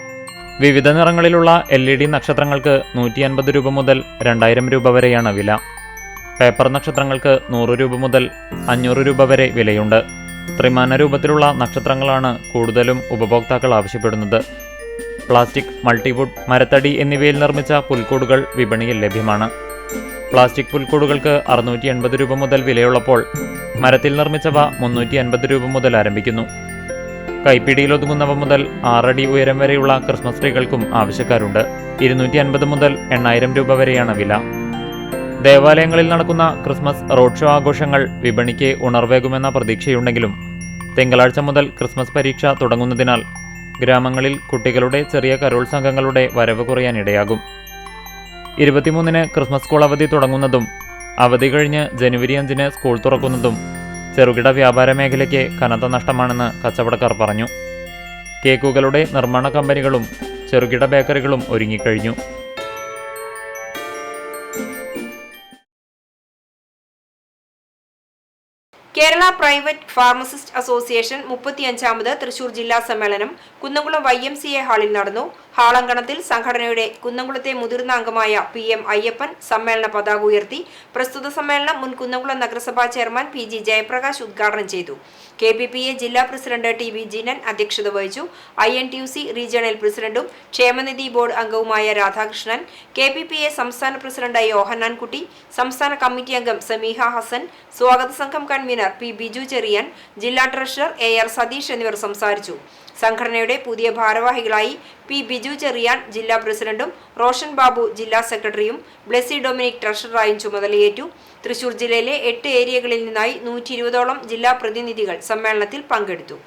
വിവിധ നിറങ്ങളിലുള്ള LED നക്ഷത്രങ്ങൾക്ക് 150 രൂപ മുതൽ 2000 രൂപ വരെയാണ് വില. പേപ്പർ നക്ഷത്രങ്ങൾക്ക് 100 രൂപ മുതൽ 500 രൂപ വരെ വിലയുണ്ട്. ത്രിമാന രൂപത്തിലുള്ള നക്ഷത്രങ്ങളാണ് കൂടുതലും ഉപഭോക്താക്കൾ ആവശ്യപ്പെടുന്നത്. പ്ലാസ്റ്റിക്, മൾട്ടിവുഡ്, മരത്തടി എന്നിവയിൽ നിർമ്മിച്ച പുൽക്കൂടുകൾ വിപണിയിൽ ലഭ്യമാണ്. പ്ലാസ്റ്റിക് പുൽക്കൂടുകൾക്ക് 680 രൂപ മുതൽ വിലയുള്ളപ്പോൾ മരത്തിൽ നിർമ്മിച്ചവ 350 രൂപ മുതൽ ആരംഭിക്കുന്നു. കൈപ്പിടിയിലൊതുങ്ങുന്നവ മുതൽ 6 അടി ഉയരം വരെയുള്ള ക്രിസ്മസ് ട്രീകൾക്കും ആവശ്യക്കാരുണ്ട്. 250 മുതൽ 8000 രൂപ വരെയാണ് വില. ദേവാലയങ്ങളിൽ നടക്കുന്ന ക്രിസ്മസ് റോഡ് ഷോ ആഘോഷങ്ങൾ വിപണിക്ക് ഉണർവേകുമെന്ന പ്രതീക്ഷയുണ്ടെങ്കിലും തിങ്കളാഴ്ച മുതൽ ക്രിസ്മസ് പരീക്ഷ തുടങ്ങുന്നതിനാൽ ഗ്രാമങ്ങളിൽ കുട്ടികളുടെ ചെറിയ കരോൾ സംഘങ്ങളുടെ വരവ് കുറയാനിടയാകും. 23-ന് ക്രിസ്മസ് സ്കൂൾ അവധി തുടങ്ങുന്നതും അവധി കഴിഞ്ഞ് ജനുവരി 5-ന് സ്കൂൾ തുറക്കുന്നതും ചെറുകിട വ്യാപാര മേഖലയ്ക്ക് കനത്ത നഷ്ടമാണെന്ന് കച്ചവടക്കാർ പറഞ്ഞു. കേക്കുകളുടെ നിർമ്മാണ കമ്പനികളും ചെറുകിട ബേക്കറികളും ഒരുങ്ങിക്കഴിഞ്ഞു. കേരള പ്രൈവറ്റ് ഫാർമസിസ്റ്റ് അസോസിയേഷൻ 35ാമത് തൃശൂർ ജില്ലാ സമ്മേളനം കുന്നംകുളം YMCA ഹാളിൽ നടന്നു. ഹാളങ്കണത്തിൽ സംഘടനയുടെ കുന്നംകുളത്തെ മുതിർന്ന അംഗമായ PM അയ്യപ്പൻ സമ്മേളന പതാക ഉയർത്തി. പ്രസ്തുത സമ്മേളനം മുൻ കുന്നംകുളം നഗരസഭാ ചെയർമാൻ PG ജയപ്രകാശ് ഉദ്ഘാടനം ചെയ്തു. KPPA ജില്ലാ പ്രസിഡന്റ് TV ജിനൻ അധ്യക്ഷത വഹിച്ചു. INTUC റീജിയണൽ പ്രസിഡന്റും ക്ഷേമനിധി ബോർഡ് അംഗവുമായ രാധാകൃഷ്ണൻ, KPPA സംസ്ഥാന പ്രസിഡന്റ് യോഹന്നാൻകുട്ടി, സംസ്ഥാന കമ്മിറ്റി അംഗം സമീഹ ഹസൻ, സ്വാഗത സംഘം കൺവീനർ P ബിജു ചെറിയാൻ, ജില്ലാ ട്രഷറർ AR സതീഷ് എന്നിവർ സംസാരിച്ചു. സംഘടനയുടെ പുതിയ ഭാരവാഹികളായി P ബിജു ചെറിയാൻ ജില്ലാ പ്രസിഡന്റും റോഷൻ ബാബു ജില്ലാ സെക്രട്ടറിയും ബ്ലെസി ഡൊമിനിക് ട്രഷററായും ചുമതലയേറ്റു. തൃശൂർ ജില്ലയിലെ 8 ഏരിയകളിൽ നിന്നായി 120ഓളം ജില്ലാ പ്രതിനിധികൾ സമ്മേളനത്തിൽ പങ്കെടുത്തു.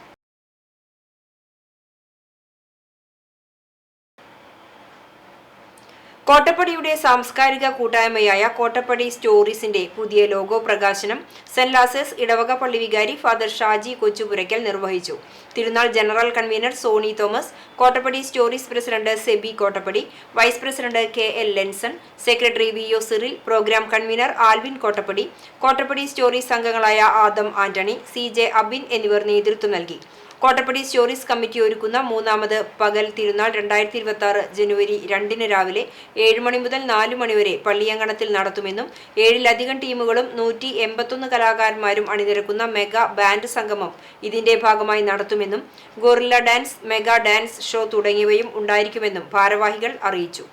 കോട്ടപ്പടിയുടെ സാംസ്കാരിക കൂട്ടായ്മയായ കോട്ടപ്പടി സ്റ്റോറീസിന്റെ പുതിയ ലോഗോ പ്രകാശനം സെന്റ് ലാസേഴ്സ് ഇടവക പള്ളി വികാരി ഫാദർ ഷാജി കൊച്ചുപുരയ്ക്കൽ നിർവഹിച്ചു. തിരുനാൾ general convener Soni Thomas, Kottappady stories president Sebi Kottappady, vice president KL Lenson, secretary VO Cyril, programme convener Alvin Kottappady, Kottappady stories അംഗങ്ങളായ ആദം ആന്റണി, CJ അബിൻ എന്നിവർ നേതൃത്വം നൽകി. കോട്ടപ്പടി സ്റ്റോറീസ് കമ്മിറ്റി ഒരുക്കുന്ന 3ാമത് പകൽ തിരുനാൾ 2026 ജനുവരി 2-ന് രാവിലെ 7 മണി മുതൽ 4 മണി വരെ പള്ളിയങ്കണത്തിൽ നടത്തുമെന്നും 7-ലധികം ടീമുകളും 181 കലാകാരന്മാരും അണിനിരക്കുന്ന മെഗാ ബാൻഡ് സംഗമം ഇതിന്റെ ഭാഗമായി നടത്തുമെന്നും gorilla dance, mega dance show തുടങ്ങിയവയും ഉണ്ടായിരിക്കുമെന്നും ഭാരവാഹികൾ അറിയിച്ചു.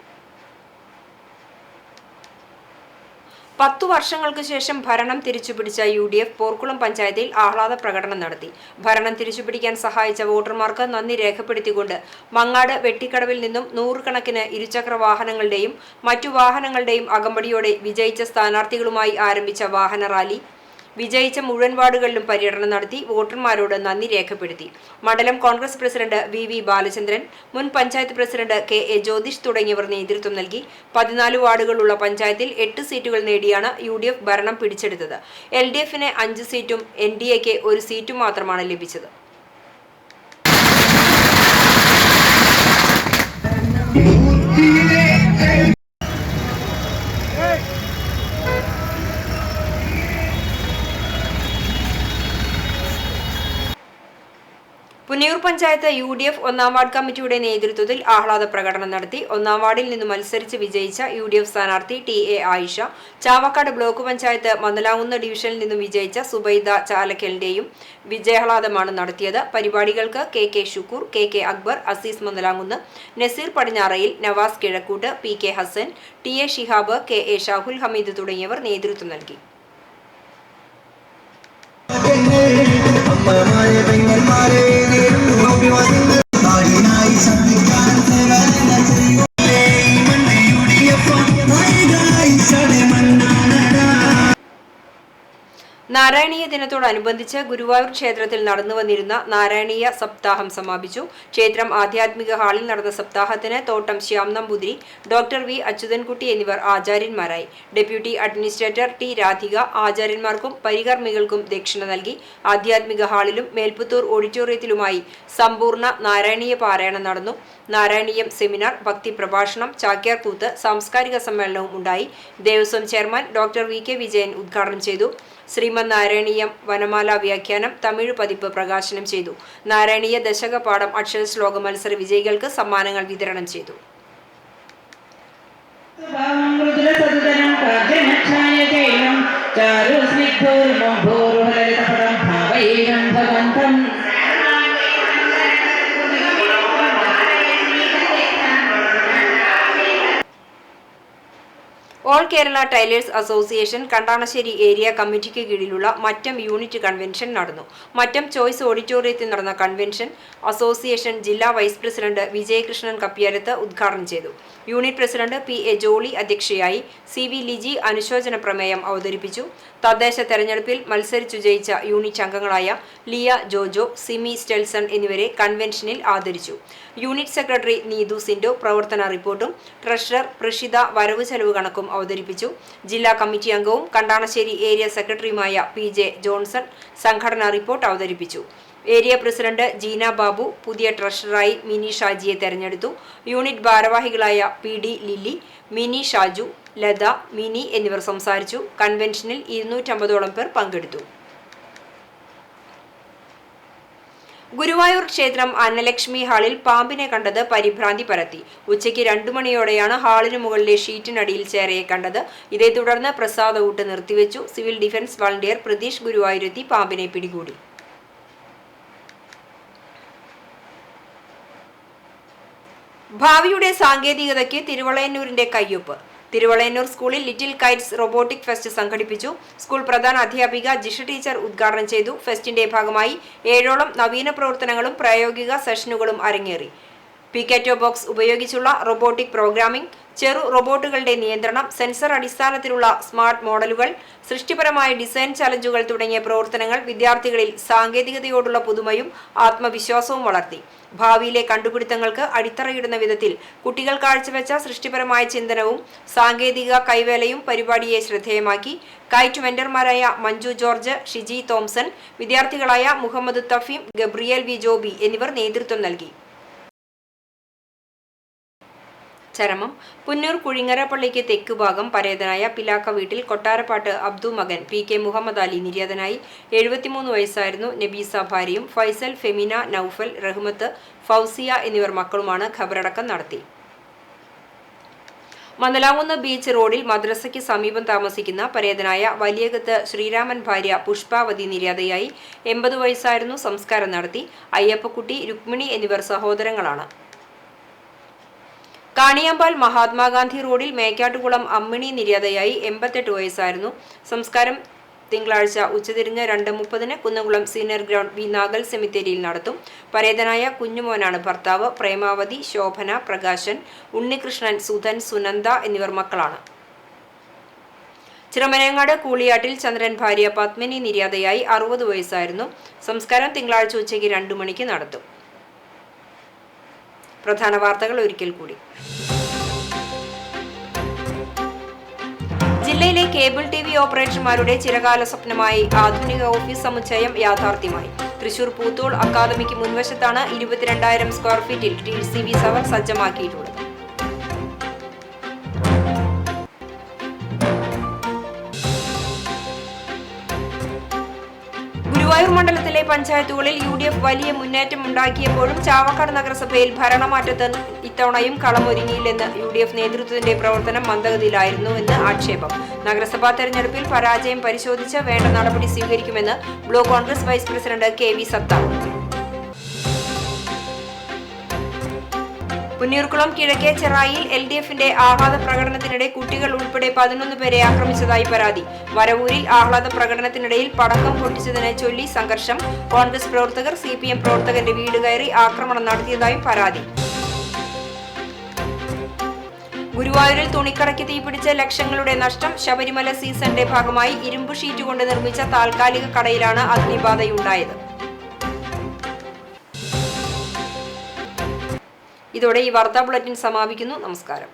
10 വർഷങ്ങൾക്ക് ശേഷം ഭരണം തിരിച്ചുപിടിച്ച UDF പോർക്കുളം പഞ്ചായത്തിൽ ആഹ്ലാദ പ്രകടനം നടത്തി. ഭരണം തിരിച്ചുപിടിക്കാൻ സഹായിച്ച വോട്ടർമാർക്ക് നന്ദി രേഖപ്പെടുത്തിക്കൊണ്ട് മങ്ങാട് വെട്ടിക്കടവിൽ നിന്നും 100 കണക്കിന് ഇരുചക്ര വാഹനങ്ങളുടെയും മറ്റു വാഹനങ്ങളുടെയും അകമ്പടിയോടെ വിജയിച്ച സ്ഥാനാർത്ഥികളുമായി ആരംഭിച്ച വാഹന റാലി വിജയിച്ച മുഴുവൻ വാർഡുകളിലും പര്യടനം നടത്തി വോട്ടർമാരോട് നന്ദി രേഖപ്പെടുത്തി. മണ്ഡലം കോൺഗ്രസ് പ്രസിഡന്റ് VV ബാലചന്ദ്രൻ, മുൻ പഞ്ചായത്ത് പ്രസിഡന്റ് KA ജ്യോതിഷ് തുടങ്ങിയവർ നേതൃത്വം നൽകി. 14 വാർഡുകളുള്ള പഞ്ചായത്തിൽ 8 സീറ്റുകൾ നേടിയാണ് UDF ഭരണം പിടിച്ചെടുത്തത്. LDFന് 5 സീറ്റും NDAക്ക് 1 സീറ്റും മാത്രമാണ് ലഭിച്ചത്. പുന്നയൂർ പഞ്ചായത്ത് UDF 1-ാം വാർഡ് കമ്മിറ്റിയുടെ നേതൃത്വത്തിൽ ആഹ്ലാദ പ്രകടനം നടത്തി. 1-ാം വാർഡിൽ നിന്ന് മത്സരിച്ച് വിജയിച്ച UDF സ്ഥാനാർത്ഥി TA ആയിഷ, ചാവക്കാട് ബ്ലോക്ക് പഞ്ചായത്ത് മന്ദലാകുന്ന് ഡിവിഷനിൽ നിന്നും വിജയിച്ച സുബൈദ ചാലക്കലിന്റെയും വിജയാഹ്ലാദമാണ് നടത്തിയത്. പരിപാടികൾക്ക് KK Shukkur, KK Akbar, Azeez Mandalamkunnu, Naseer പടിഞ്ഞാറയിൽ, Nawaz Kizhakkoot, PK Hasan, TA Shihab, KA Shahul Hameed തുടങ്ങിയവർ നേതൃത്വം നൽകി. നാരായണീയ ദിനത്തോടനുബന്ധിച്ച് ഗുരുവായൂർ ക്ഷേത്രത്തിൽ നടന്നുവന്നിരുന്ന നാരായണീയ സപ്താഹം സമാപിച്ചു. ക്ഷേത്രം ആധ്യാത്മിക ഹാളിൽ നടന്ന സപ്താഹത്തിന് തോട്ടം ശ്യാം നമ്പൂതിരി, ഡോക്ടർ V അച്യുതൻകുട്ടി എന്നിവർ ആചാര്യന്മാരായി. ഡെപ്യൂട്ടി അഡ്മിനിസ്ട്രേറ്റർ T രാധിക ആചാര്യന്മാർക്കും പരികർമ്മികൾക്കും ദക്ഷിണ നൽകി. ആധ്യാത്മിക ഹാളിലും മേൽപ്പുത്തൂർ ഓഡിറ്റോറിയത്തിലുമായി സമ്പൂർണ്ണ നാരായണീയ പാരായണം നടന്നു. നാരായണീയം സെമിനാർ, ഭക്തി പ്രഭാഷണം, ചാക്യാർകൂത്ത്, സാംസ്കാരിക സമ്മേളനവും ഉണ്ടായി. Devaswom chairman doctor VK Vijayan ഉദ്ഘാടനം ചെയ്തു. ശ്രീമദ് നാരായണീയം വനമാല വ്യാഖ്യാനം തമിഴ് പതിപ്പ് പ്രകാശനം ചെയ്തു. നാരായണീയ ദശക പാഠം അക്ഷര ശ്ലോക മത്സര വിജയികൾക്ക് സമ്മാനങ്ങൾ വിതരണം ചെയ്തു. All Kerala tailors association Kandanassery area കമ്മിറ്റിക്ക് കീഴിലുള്ള മറ്റം യൂണിറ്റ് കൺവെൻഷൻ നടന്നു. മറ്റം ചോയ്സ് ഓഡിറ്റോറിയത്തിൽ നടന്ന കൺവെൻഷൻ അസോസിയേഷൻ ജില്ലാ വൈസ് പ്രസിഡന്റ് വിജയകൃഷ്ണൻ കപ്പിയാലത്ത് ഉദ്ഘാടനം ചെയ്തു. യൂണിറ്റ് പ്രസിഡന്റ് PA ജോളി അധ്യക്ഷയായി, CV ലിജി അനുശോചന പ്രമേയം അവതരിപ്പിച്ചു. തദ്ദേശ തെരഞ്ഞെടുപ്പിൽ മത്സരിച്ചു ജയിച്ച യൂണിറ്റ് അംഗങ്ങളായ ലിയ ജോജോ, സിമി സ്റ്റെൽസൺ എന്നിവരെ കൺവെൻഷനിൽ ആദരിച്ചു. യൂണിറ്റ് സെക്രട്ടറി നീതു സിൻഡോ പ്രവർത്തന റിപ്പോർട്ടും ട്രഷറർ പ്രഷിത വരവ് ചെലവ് കണക്കും അവതരിപ്പിച്ചു. ജില്ലാ കമ്മിറ്റി അംഗവും കണ്ടാണശ്ശേരി ഏരിയ സെക്രട്ടറിയുമായ PJ ജോൺസൺ സംഘടനാ റിപ്പോർട്ട് അവതരിപ്പിച്ചു. ഏരിയ പ്രസിഡന്റ് ജീന ബാബു പുതിയ ട്രഷററായി മിനി ഷാജിയെ തെരഞ്ഞെടുത്തു. യൂണിറ്റ് ഭാരവാഹികളായ PD ലില്ലി, മിനി ഷാജു, ലത, മിനി എന്നിവർ സംസാരിച്ചു. കൺവെൻഷനിൽ 250ഓളം പേർ പങ്കെടുത്തു. ഗുരുവായൂർ ക്ഷേത്രം അന്നലക്ഷ്മി ഹാളിൽ പാമ്പിനെ കണ്ടത് പരിഭ്രാന്തി പരത്തി. ഉച്ചയ്ക്ക് 2 മണിയോടെയാണ് ഹാളിനു മുകളിലെ ഷീറ്റിനടിയിൽ ചേരയെ കണ്ടത്. ഇതേ തുടർന്ന് പ്രസാദ ഊട്ട് നിർത്തിവെച്ചു. സിവിൽ ഡിഫൻസ് വളണ്ടിയർ പ്രതീഷ് ഗുരുവായൂരെത്തി പാമ്പിനെ പിടികൂടി. ഭാവിയുടെ സാങ്കേതികതയ്ക്ക് തിരുവളയന്നൂരിന്റെ കയ്യൊപ്പ്. തിരുവളയന്നൂർ സ്കൂളിൽ ലിറ്റിൽ കൈറ്റ്സ് റോബോട്ടിക് ഫെസ്റ്റ് സംഘടിപ്പിച്ചു. സ്കൂൾ പ്രധാന അധ്യാപിക ജിഷ ടീച്ചർ ഉദ്ഘാടനം ചെയ്തു. ഫെസ്റ്റിന്റെ ഭാഗമായി 7ഓളം നവീന പ്രവർത്തനങ്ങളും പ്രായോഗിക സെഷനുകളും അരങ്ങേറി. പിക്കാറ്റോ ബോക്സ് ഉപയോഗിച്ചുള്ള റോബോട്ടിക് പ്രോഗ്രാമിംഗ്, ചെറു റോബോട്ടുകളുടെ നിയന്ത്രണം, സെൻസർ അടിസ്ഥാനത്തിലുള്ള സ്മാർട്ട് മോഡലുകൾ, സൃഷ്ടിപരമായ ഡിസൈൻ ചലഞ്ചുകൾ തുടങ്ങിയ പ്രവർത്തനങ്ങൾ വിദ്യാർത്ഥികളിൽ സാങ്കേതികതയോടുള്ള പുതുമയും ആത്മവിശ്വാസവും വളർത്തി. ഭാവിയിലെ കണ്ടുപിടുത്തങ്ങൾക്ക് അടിത്തറയിടുന്ന വിധത്തിൽ കുട്ടികൾ കാഴ്ചവെച്ച സൃഷ്ടിപരമായ ചിന്തനവും സാങ്കേതിക കൈവേലയും പരിപാടിയെ ശ്രദ്ധേയമാക്കി. കൈറ്റ് മെന്റർമാരായ മഞ്ജു ജോർജ്, ഷിജി തോംസൺ, വിദ്യാർത്ഥികളായ മുഹമ്മദ് തഫീം, ഗബ്രിയേൽ വി ജോബി എന്നിവർ നേതൃത്വം നൽകി. ചരമം. പുന്നൂർ കുഴിങ്ങര പള്ളിക്ക് തെക്കുഭാഗം പരേതനായ പിലാക്ക വീട്ടിൽ കൊട്ടാരപ്പാട്ട് അബ്ദു മകൻ PK മുഹമ്മദ് അലി നിര്യാതനായി. 73 വയസ്സായിരുന്നു. നബീസ ഭാര്യയും. ഫൈസൽ, ഫെമിന, നൌഫൽ, റഹ്മത്ത്, ഫൗസിയ എന്നിവർ മക്കളുമാണ്. ഖബറടക്കം നടത്തി. മന്ദലാകുന്ന് ബീച്ച് റോഡിൽ മദ്രസയ്ക്ക് സമീപം താമസിക്കുന്ന പരേതനായ വലിയകത്ത് ശ്രീരാമൻ ഭാര്യ പുഷ്പാവതി നിര്യാതയായി. 80 വയസ്സായിരുന്നു. സംസ്കാരം നടത്തി. അയ്യപ്പക്കുട്ടി, രുക്മിണി എന്നിവർ സഹോദരങ്ങളാണ്. കാണിയാമ്പാൽ മഹാത്മാഗാന്ധി റോഡിൽ മേക്കാട്ടുകുളം അമ്മിണി നിര്യാതയായി. 88 വയസ്സായിരുന്നു. സംസ്കാരം തിങ്കളാഴ്ച ഉച്ചതിരിഞ്ഞ് 2:30 Kunnamkulam senior ground V Nagal സെമിത്തേരിയിൽ നടത്തും. പരേതനായ കുഞ്ഞുമോനാണ് ഭർത്താവ്. പ്രേമാവതി, ശോഭന, പ്രകാശൻ, ഉണ്ണികൃഷ്ണൻ, സുധൻ, സുനന്ദ എന്നിവർ മക്കളാണ്. ചിറമനേങ്ങാട് കൂളിയാട്ടിൽ ചന്ദ്രൻ ഭാര്യ പത്മിനി നിര്യാതയായി. 60 വയസ്സായിരുന്നു. സംസ്കാരം തിങ്കളാഴ്ച ഉച്ചയ്ക്ക് 2 മണിക്ക് നടത്തും. പ്രധാന വാർത്തകൾ ഒരിക്കൽ കൂടി. ജില്ലയിലെ കേബിൾ TV ഓപ്പറേറ്റർമാരുടെ ചിരകാല സ്വപ്നമായി ആധുനിക ഓഫീസ് സമുച്ചയം യാഥാർത്ഥ്യമായി. തൃശൂർ പൂത്തോൾ അക്കാദമിക്ക് മുൻവശത്താണ് 22,000 സ്ക്വയർ ഫീറ്റിൽ TCV 7 സജ്ജമാക്കിയിട്ടുള്ളത്. ഗുരുവായൂർ മണ്ഡലത്തിലെ പഞ്ചായത്തുകളിൽ UDF വലിയ മുന്നേറ്റം ഉണ്ടാക്കിയപ്പോഴും ചാവക്കാട് നഗരസഭയിൽ ഭരണമാറ്റത്തിന് ഇത്തവണയും കളമൊരുങ്ങിയില്ലെന്ന് UDF നേതൃത്വത്തിന്റെ പ്രവർത്തനം മന്ദഗതിയിലായിരുന്നുവെന്ന് ആക്ഷേപം. നഗരസഭാ തെരഞ്ഞെടുപ്പിൽ പരാജയം പരിശോധിച്ച് വേണ്ട നടപടി സ്വീകരിക്കുമെന്ന് block Congress vice president KV സത്താർ. പുന്നൂർക്കുളം കിഴക്കേ ചെറായിൽ LDFന്റെ ആഹ്ലാദ പ്രകടനത്തിനിടെ കുട്ടികൾ ഉൾപ്പെടെ 11 പേരെ ആക്രമിച്ചതായി പരാതി. വരവൂരിൽ ആഹ്ലാദ പ്രകടനത്തിനിടയിൽ പടക്കം പൊട്ടിച്ചതിനെ ചൊല്ലി സംഘർഷം. കോൺഗ്രസ് പ്രവർത്തകർ CPM പ്രവർത്തകന്റെ വീട് കയറി ആക്രമണം നടത്തിയതായും പരാതി. ഗുരുവായൂരിൽ തുണിക്കടയ്ക്ക് തീപിടിച്ച് ലക്ഷങ്ങളുടെ നഷ്ടം. ശബരിമല സീസണിന്റെ ഭാഗമായി ഇരുമ്പ് ഷീറ്റ് കൊണ്ട് നിർമ്മിച്ച താൽക്കാലിക കടയിലാണ് അഗ്നിബാധയുണ്ടായത്. ഇതോടെ ഈ വാർത്താ ബുള്ളറ്റിൻ സമാപിക്കുന്നു. നമസ്കാരം.